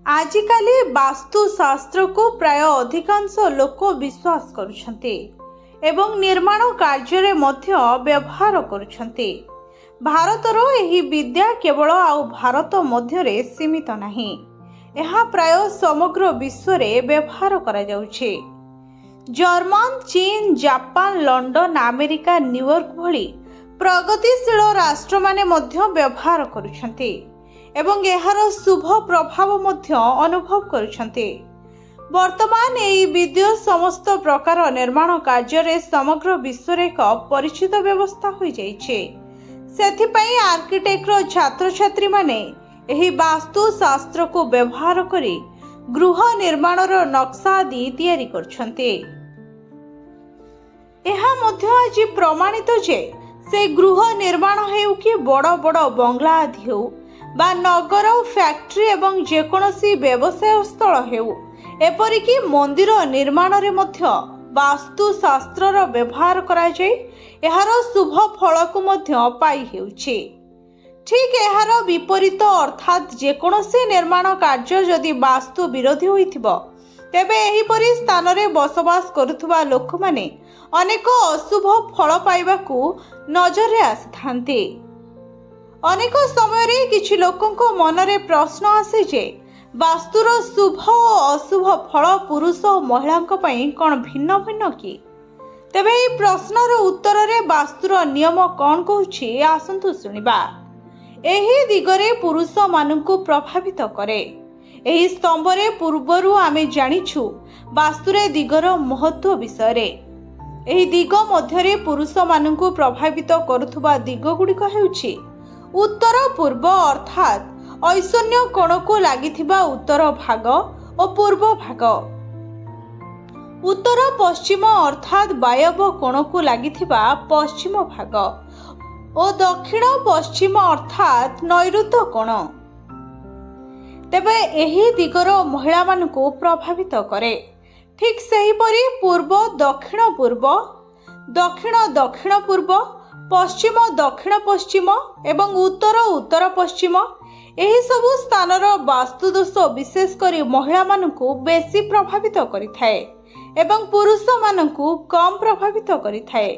आजिकाली वास्तुशास्त्र को प्राय अधिकांश लोक विश्वास करुछन्ते एवं निर्माण कार्य मध्य व्यवहार करुछन्ते। भारतर एही विद्या केवल आउ भारत मध्य सीमित नाही, यह प्राय समग्र विश्व रे व्यवहार करा जाउछे। जर्मन, चीन, जापान, लंडन, अमेरिका, न्यूयॉर्क भली प्रगतिशील राष्ट्र माने मध्य व्यवहार करुछन्ते एवं एहार शुभ प्रभाव मध्य अनुभव करुछन्ते। वर्तमान एही विद्या समस्त प्रकार निर्माण कार्य रे समग्र विश्व रे एक परिचित व्यवस्था होई जाइछे। सेथिपई आर्किटेक्टर छात्र छात्री माने एही वास्तु शास्त्र को व्यवहार करी गृह निर्माणर नक्शा आदि तैयारी करछन्ते। एहा मध्य आज प्रमाणित जे से गृह निर्माण हेउ कि बड़ बड़ बंगला आदि हेउ बा नगर, फैक्ट्री एवं जेकोसी व्यवसाय स्थल हेउ, एपरिकी मंदिर निर्माण रे मध्य वास्तु शास्त्रर व्यवहार करा जाय एहार शुभ फल को मध्य पाई हेउछि। ठीक एहार विपरीत अर्थात जेकोसी निर्माण कार्य जदि वास्तु विरोधी होइथिबो तेबे एहीपरि स्थान रे बसवास करुथुबा लोक माने अनेक अशुभ फल पाइबाकू नजर आसिथान्ते। अनेक समय रे किछि लोकंको मनरे प्रश्न आसे जे वास्तुर शुभ और अशुभ फल पुरुष और महिला कौन भिन्न भिन्न कि? तेबे एही प्रश्नर उत्तर रे वास्तुर नियम कौन कहूछि आसंतु सुनिबा। एही दिगरे पुरुष मानंकु प्रभावित करे। एही स्तंभरे पूर्वरु आमे जानिछु वास्तुरे दिगर महत्व विषय रे। एही दिग मध्यरे पुरुष मानंकु प्रभावित करुथुबा दिग गुडिक हेउछि उत्तर पूर्व अर्थात ऐशन्य कोण को लागिथिबा उत्तर भाग और पूर्व भाग, उत्तर पश्चिम अर्थात वायव्य कोण को लागिथिबा पश्चिम भाग और दक्षिण पश्चिम अर्थात नैऋत्य कोण। तेबे एही दिगर महिला मानकु प्रभावित करे। ठीक सेहीपरि पूर्व दक्षिण पूर्व, दक्षिण दक्षिण पूर्व, पश्चिम दक्षिण पश्चिम एवं उत्तर उत्तर पश्चिम एही सबु स्थानर वास्तु दोष विशेष करी महिला मानकु बेसी प्रभावित करिथाए एवं पुरुष मानकु कम प्रभावित करिथाए।